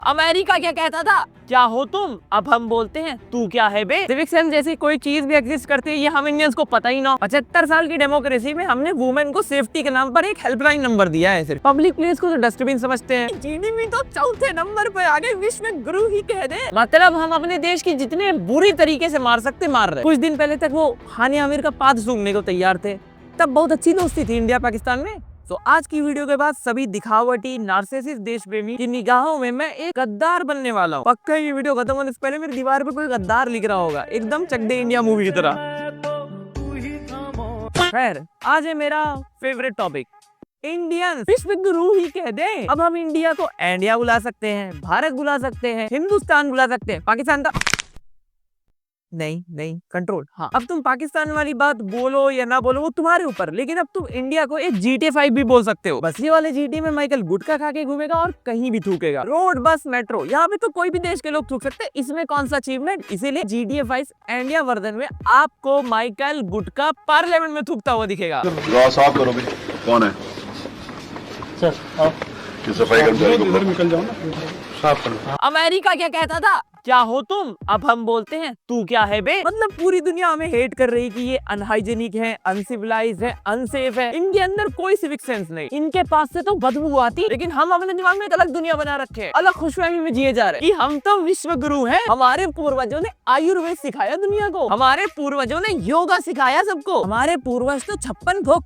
America क्या कहता था, क्या हो तुम, अब हम बोलते हैं तू क्या है बे। सिविक सेंस जैसी कोई चीज भी एग्जिस्ट करती है ये हम इंडियंस को पता ही ना। 75 साल की डेमोक्रेसी में हमने वुमेन को सेफ्टी के नाम पर एक हेल्पलाइन नंबर दिया है। सिर्फ पब्लिक प्लेस को तो डस्टबिन समझते हैं। जीडीपी तो चौथे नंबर पे आ गए, विश्व में गुरु ही कह दे। मतलब हम अपने देश की जितने बुरी तरीके से मार सकते मार रहे। कुछ दिन पहले तक वो हानिया आमिर का पाद सूंघने को तैयार थे, तब बहुत अच्छी दोस्ती थी इंडिया पाकिस्तान में। तो आज की वीडियो के बाद सभी दिखावटी नार्सिसिस्ट देश प्रेमी की निगाहों में मैं एक गद्दार बनने वाला हूँ। पक्का ये वीडियो खत्म होने से पहले मेरी दीवार पे कोई गद्दार लिख रहा होगा, एकदम चक दे इंडिया मूवी की तरह। खैर, आज है मेरा फेवरेट टॉपिक, इंडियन विश्व गुरु ही कह दे। अब हम इंडिया को इंडिया बुला सकते हैं, भारत बुला सकते हैं, हिंदुस्तान बुला सकते हैं, पाकिस्तान का नहीं कंट्रोल। हाँ, अब तुम पाकिस्तान वाली बात बोलो या ना बोलो वो तुम्हारे ऊपर, लेकिन अब तुम इंडिया को एक GTA 5 भी बोल सकते हो। बस ये वाले GTA में माइकल गुटखा खा के घूमेगा और कहीं भी थूकेगा। रोड, बस, मेट्रो, यहाँ पे तो कोई भी देश के लोग थूक सकते हैं। इसमें कौन सा अचीवमेंट? इसीलिए GTA 5 इंडिया वर्जन में आपको माइकल गुटखा पार्लियामेंट में थूकता हुआ दिखेगा। साफ करो भी, कौन है सर? आप सफाई कर्मचारी को निकल जाओ ना, साफ करो। अमेरिका क्या कहता था, क्या हो तुम, अब हम बोलते हैं तू क्या है बे। मतलब पूरी दुनिया हमें हेट कर रही कि ये अनहाइजेनिक है, अनसिविलाइज्ड है, अनसेफ है। इनके अंदर कोई सिविक सेंस नहीं, इनके पास से तो बदबू आती। लेकिन हम अपने दिमाग में एक अलग दुनिया बना रखे हैं, अलग खुशफहमी में जिए जा रहे हैं कि हम तो विश्व गुरु हैं। हमारे पूर्वजों ने आयुर्वेद सिखाया दुनिया को, हमारे पूर्वजों ने योगा सिखाया सबको। हमारे पूर्वज तो 56 भोग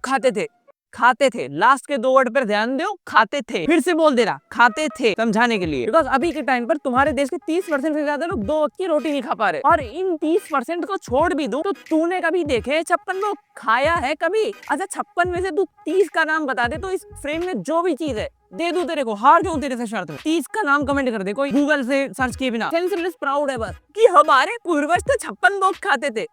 खाते थे। लास्ट के 2 वर्ड पर ध्यान दो, खाते थे। फिर से बोल दे रहा, खाते थे, समझाने के लिए। बिकॉज अभी के टाइम पर तुम्हारे देश के 30% से ज्यादा लोग 2 वक्त की रोटी नहीं खा पा रहे। और इन 30% को छोड़ भी दूं तो तूने कभी देखे 56 लोग खाया है कभी? अच्छा, 56 में से तू 30 का नाम बता दे तो इस फ्रेम में जो भी चीज है दे दूं तेरे को। हार क्यों तेरे से शर्त है? 30 का नाम कमेंट कर दे कोई गूगल से सर्च किए बिना। सेंसलेस प्राउड है बस कि हमारे पूर्वज तो 56 भोग खाते थे।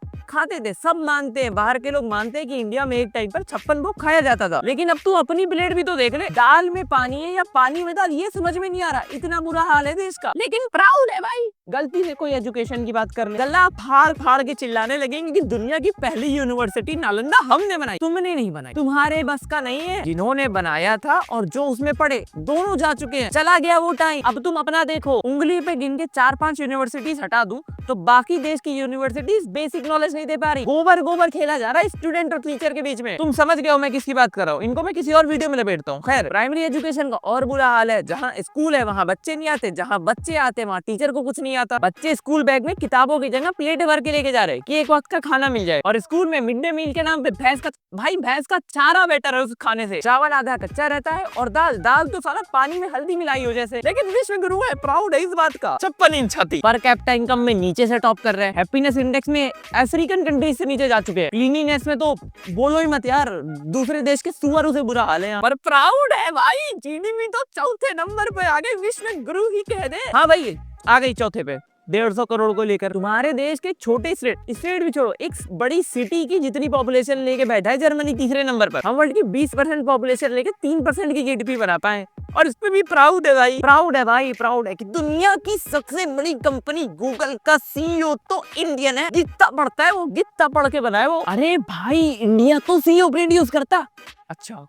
सब मानते हैं, बाहर के लोग मानते हैं कि इंडिया में एक टाइम पर 56 भोग खाया जाता था। लेकिन अब तू अपनी प्लेट भी तो देख ले, दाल में पानी है या पानी में दाल, ये समझ में नहीं आ रहा। इतना बुरा हाल है देश का, लेकिन प्राउड है भाई। गलती से कोई एजुकेशन की बात कर ले, गला फाड़ के चिल्लाने लगेंगे कि दुनिया की पहली यूनिवर्सिटी नालंदा हमने बनाई। तुमने नहीं बनाई, तुम्हारे बस का नहीं है। जिन्होंने बनाया था और जो उसमें पढ़े दोनों जा चुके हैं, चला गया वो टाइम। अब तुम अपना देखो, उंगली पे गिन के 4-5 यूनिवर्सिटीज हटा दूं तो बाकी देश की यूनिवर्सिटीज बेसिक नॉलेज नहीं दे पा रही। गोबर खेला जा रहा है स्टूडेंट और टीचर के बीच में। तुम समझ गए हो मैं किसकी बात कर रहा हूँ, इनको मैं किसी और वीडियो में लपेटता हूँ। खैर, प्राइमरी एजुकेशन का और बुरा हाल है। जहाँ स्कूल है वहाँ बच्चे नहीं आते, जहाँ बच्चे आते वहाँ टीचर को कुछ नहीं आता। बच्चे स्कूल बैग में किताबों की जगह प्लेट भर के लेके जा रहे कि एक वक्त का खाना मिल जाए। और स्कूल में मिड डे मील के नाम पे भैंस का चारा बेटर है उस खाने से। चावल आधा कच्चा रहता है और दाल तो साला पानी में हल्दी मिलाई हो जैसे। लेकिन विश्व गुरु है, प्राउड है इस बात का। 56 इंच छाती, पर कैपिटा इनकम में नीचे से टॉप कर रहे हैं। हैप्पीनेस इंडेक्स में अफ्रीकन कंट्रीज से नीचे जा चुके हैं। क्लीनिनेस में तो बोलो ही मत यार, दूसरे देश के सुअरों से बुरा हाल है यहाँ पर। प्राउड है भाई, जीडीपी तो चौथे नंबर पे आ गए, विश्व में गुरु ही कह दे। हाँ भाई, आ गई चौथे पे 150 करोड़ को लेकर। तुम्हारे देश के छोटे स्टेट भी छोड़ो, एक बड़ी सिटी की जितनी पॉपुलेशन लेके बैठा है जर्मनी तीसरे नंबर पर। हम वर्ल्ड की 20% पॉपुलेशन लेके 3% की जीडीपी बना पाए, और इस पे भी प्राउड है भाई। प्राउड है कि दुनिया की सबसे बड़ी कंपनी गूगल का CEO तो इंडियन है। जितना पढ़ता है वो, जितना पढ़ के बनाए वो। अरे भाई, इंडिया तो CEO प्रोड्यूस करता। अच्छा,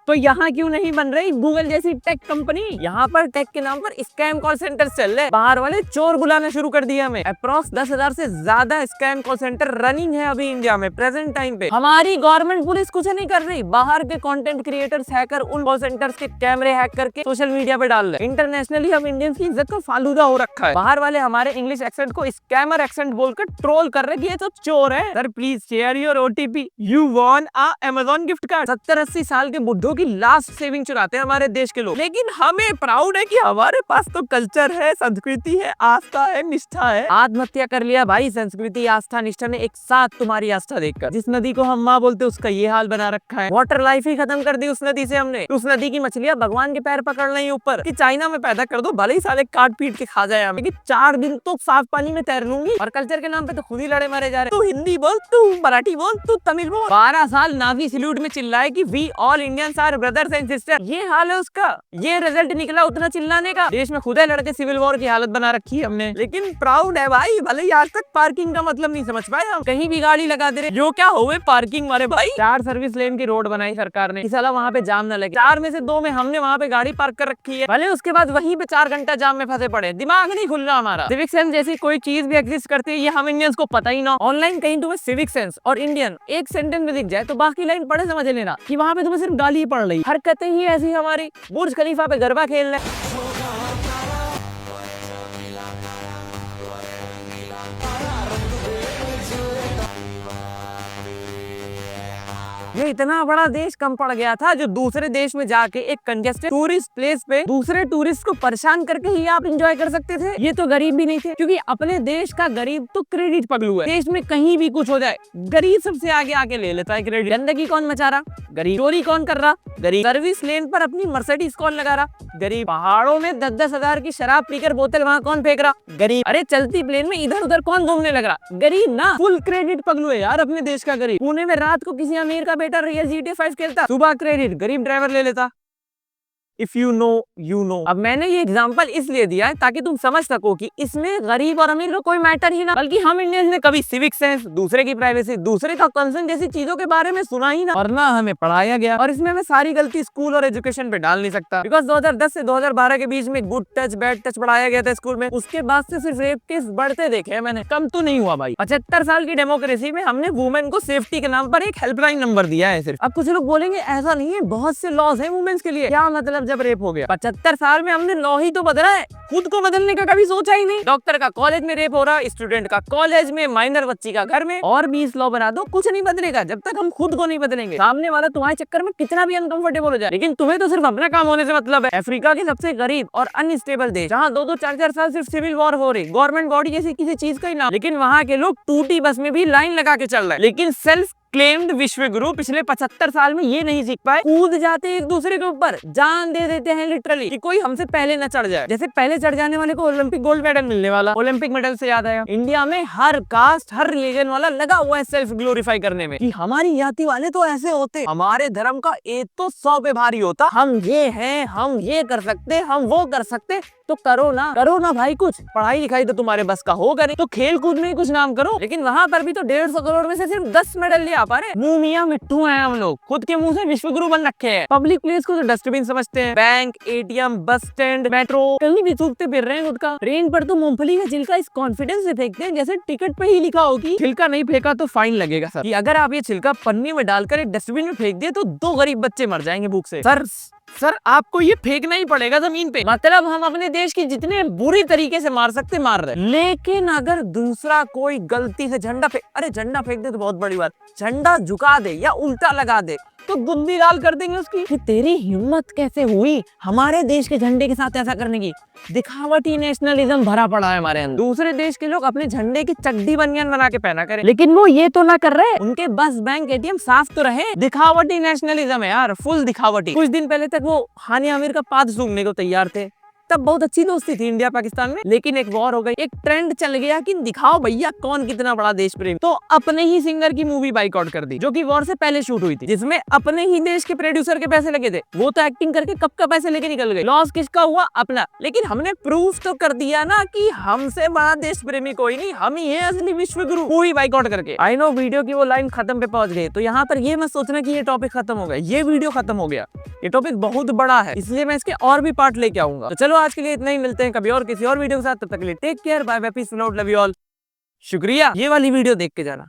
तो यहाँ क्यों नहीं बन रही गूगल जैसी टेक कंपनी? यहाँ पर टेक के नाम पर स्कैम कॉल सेंटर चल रहे। बाहर वाले चोर बुलाना शुरू कर दिया हमें। अप्रॉक्स 10,000 से ज्यादा स्कैम कॉल सेंटर रनिंग है अभी इंडिया में प्रेजेंट टाइम पे। हमारी गवर्नमेंट पुलिस कुछ नहीं कर रही। बाहर के कंटेंट क्रिएटर्स हैकर उन कॉल सेंटर्स के कैमरे हैक करके सोशल मीडिया पे डाल रहे। इंटरनेशनली हम इंडियंस की इज्जत का फालूदा हो रखा है। बाहर वाले हमारे इंग्लिश एक्सेंट को स्कैमर एक्सेंट बोलकर ट्रोल कर रहे कि ये तो चोर है। Sir please share your OTP, you von a Amazon gift card. 70-80 साल के बुड्ढों की लास्ट सेविंग चुराते हैं हमारे देश के लोग। लेकिन हमें प्राउड है कि हमारे पास तो कल्चर है, संस्कृति है, आस्था है, निष्ठा है। आत्महत्या कर लिया भाई, संस्कृति, आस्था, निष्ठा ने एक साथ तुम्हारी आस्था देखकर। जिस नदी को हम माँ बोलते उसका ये हाल बना रखा है। वाटर लाइफ ही खत्म कर दी उस नदी से हमने। उस नदी की मछलियां भगवान के पैर पकड़ रही ऊपर कि चाइना में पैदा कर दो, भले ही साले काट पीट के खा जाए हमें, 4 दिन तो साफ पानी में तैर लूंगी। और कल्चर के नाम पे तो खुद ही लड़े मारे जा रहे। तू हिंदी बोल, तू मराठी बोल, तू तमिल बोल। 12 साल नावी सैल्यूट में चिल्लाए कि we all Indians are brothers and sister, ये हाल है उसका। ये रिजल्ट निकला उतना चिल्लाने का। देश में खुद है लड़के सिविल वॉर की हालत बना रखी है हमने, लेकिन प्राउड है भाई। भले ही आज तक पार्किंग का मतलब नहीं समझ पाए हम, कहीं भी गाड़ी लगा दे रहे, जो क्या हुए पार्किंग वाले भाई। 4 सर्विस लेन की रोड बनाई सरकार ने, साला वहाँ पे जाम न लगे। 4 में से 2 में हमने वहाँ पे गाड़ी पार्क कर रखी है, भले उसके बाद वहीं पे 4 घंटा जाम में फंसे पड़े। दिमाग नहीं खुल रहा हमारा। सिविक सेंस जैसी कोई चीज भी एग्जिस्ट करती है, ये हम इंडियंस को पता ही ना। ऑनलाइन कहीं तुम्हें सिविक सेंस और इंडियन एक सेंटेंस में दिख जाए तो बाकी लाइन पढ़े समझ लेना कि वहाँ पे तुम्हें सिर्फ गाली पड़ रही। हरकतें ही ऐसी हमारी। बुर्ज खलीफा पे गरबा खेल रहे। ये इतना बड़ा देश कम पड़ गया था जो दूसरे देश में जाके एक कंजेस्टेड टूरिस्ट प्लेस पे दूसरे टूरिस्ट को परेशान करके ही आप एंजॉय कर सकते थे। ये तो गरीब भी नहीं थे, क्योंकि अपने देश का गरीब तो क्रेडिट पगलू है। देश में कहीं भी कुछ हो जाए गरीब सबसे आगे आके ले लेता है क्रेडिट। गंदगी कौन मचा रहा? गरीब। चोरी कौन कर रहा? गरीब। सर्विस लेन पर अपनी मर्सिडीज कौन लगा रहा? गरीब। पहाड़ों में 10-10 हजार की शराब पीकर बोतल वहाँ कौन फेंक रहा? गरीब। अरे चलती प्लेन में इधर उधर कौन घूमने लग रहा? गरीब ना। फुल क्रेडिट पगलू है यार अपने देश का गरीब। पुणे में रात को किसी अमीर का बेटा रियल GTA 5 खेलता, सुबह क्रेडिट गरीब ड्राइवर ले लेता। If you know you know. अब मैंने ये एग्जांपल इसलिए दिया है ताकि तुम समझ सको कि इसमें गरीब और अमीर का कोई मैटर ही ना, बल्कि हम इंडियंस ने कभी सिविक सेंस, दूसरे की प्राइवेसी, दूसरे का कंसर्न जैसी चीजों के बारे में सुना ही ना, और ना हमें पढ़ाया गया। और इसमें मैं सारी गलती स्कूल और एजुकेशन पे डाल नहीं सकता, बिकॉज 2010 से 2012 के बीच में गुड टच बैड टच पढ़ाया गया था स्कूल में। उसके बाद से सिर्फ रेप केस बढ़ते देखे हैं मैंने, कम तो नहीं हुआ भाई। 75 साल की डेमोक्रेसी में हमने वुमेन को सेफ्टी के नाम पर एक हेल्पलाइन नंबर दिया है सिर्फ। अब कुछ लोग बोलेंगे ऐसा नहीं है, बहुत से लॉज है वुमेन्स के लिए। क्या मतलब जब रेप हो गया? 75 साल में हमने लॉ ही तो बदला है, खुद को बदलने का कभी सोचा ही नहीं। डॉक्टर का कॉलेज में रेप हो रहा, स्टूडेंट का कॉलेज में, माइनर बच्ची का घर में, और 20 लॉ बना दो, कुछ नहीं बदलेगा जब तक हम खुद को नहीं बदलेंगे। सामने वाला तुम्हारे चक्कर में कितना भी अनकंफर्टेबल हो जाए, लेकिन तुम्हें तो सिर्फ अपना काम होने से मतलब है। अफ्रीका के सबसे गरीब और अनस्टेबल देश, जहाँ 2-2, 4-4 साल सिर्फ सिविल वॉर हो रही, गवर्नमेंट बॉडी जैसी किसी चीज का ही ना, लेकिन वहाँ के लोग टूटी बस में भी लाइन लगा के चल रहे हैं। लेकिन सेल्फ क्लेम्ड विश्व गुरु पिछले 75 साल में ये नहीं सीख पाए, कूद जाते एक दूसरे के ऊपर, जान दे देते हैं लिटरली कि कोई हमसे पहले न चढ़ जाए। जैसे पहले चढ़ जाने वाले को ओलंपिक गोल्ड मेडल मिलने वाला। ओलंपिक मेडल से याद आया, इंडिया में हर कास्ट, हर रिलीजन वाला लगा हुआ है सेल्फ ग्लोरीफाई करने में कि हमारी जाति वाले तो ऐसे होते, हमारे धर्म का एक तो 100 पे भारी होता, हम ये हैं, हम ये कर सकते, हम वो कर सकते। तो करो ना भाई कुछ। पढ़ाई लिखाई तो तुम्हारे बस का होगा नहीं, तो खेल कूद में ही कुछ नाम करो। लेकिन वहां पर भी तो 150 करोड़ में से सिर्फ 10 मेडल ले आ पा रहे। मुंह मियां मिट्टू हैं हम लोग, खुद के मुंह से विश्व गुरु बन रखे हैं। पब्लिक प्लेस को तो डस्टबिन समझते हैं, bank, ATM, bus stand, metro, कहीं भी थूकते फिर रहे हैं खुद का। ट्रेन पर तो मूंगफली का छिलका इस कॉन्फिडेंस से फेंकते हैं जैसे टिकट पे ही लिखा हो कि छिलका नहीं फेंका तो फाइन लगेगा सर, कि अगर आप ये छिलका पन्नी में डालकर एक डस्टबिन में फेंक दिए तो 2 गरीब बच्चे मर जाएंगे भूख से। सर आपको ये फेंकना ही पड़ेगा जमीन पे। मतलब हम अपने देश की जितने बुरी तरीके से मार सकते मार रहे, लेकिन अगर दूसरा कोई गलती से झंडा फेंक, अरे झंडा फेंक दे तो बहुत बड़ी बात, झंडा झुका दे या उल्टा लगा दे तो गुद्दी लाल कर देंगे उसकी कि तेरी हिम्मत कैसे हुई हमारे देश के झंडे के साथ ऐसा करने की। दिखावटी नेशनलिज्म भरा पड़ा है हमारे अंदर। दूसरे देश के लोग अपने झंडे की चड्डी बनियान बना के पहना करें, लेकिन वो ये तो ना कर रहे, उनके बस, बैंक, ATM साफ तो रहे। दिखावटी नेशनलिज्म है यार, फुल दिखावटी। कुछ दिन पहले तक वो हानिया आमिर का पाद सूंघने को तैयार थे, तब बहुत अच्छी दोस्ती थी इंडिया पाकिस्तान में। लेकिन एक वॉर हो गई, एक ट्रेंड चल गया कि दिखाओ भैया कौन कितना बड़ा देश प्रेम, तो अपने ही सिंगर की मूवी बाइकआउट कर दी जो कि वॉर से पहले शूट हुई थी, जिसमें अपने ही देश के प्रोड्यूसर के पैसे लगे थे। वो तो एक्टिंग करके कब का पैसे लेके निकल गए, लॉस किसका हुआ? अपना। लेकिन हमने प्रूफ तो कर दिया ना कि हमसे बड़ा देश प्रेमी कोई नहीं, हम ही है असली विश्व गुरु, मूवी बाइकआउट करके। आई नो वीडियो की वो लाइन खत्म पे पहुंच गई, तो यहाँ पर ये मत सोचना कि ये टॉपिक खत्म हो गया, ये वीडियो खत्म हो गया। ये टॉपिक बहुत बड़ा है, इसलिए मैं इसके और भी पार्ट लेके आऊंगा। तो चलो आज के लिए इतना ही, मिलते हैं कभी और किसी और वीडियो के साथ। तब तक के लिए take care, bye bye, peace, love you all. शुक्रिया, ये वाली वीडियो देख के जाना।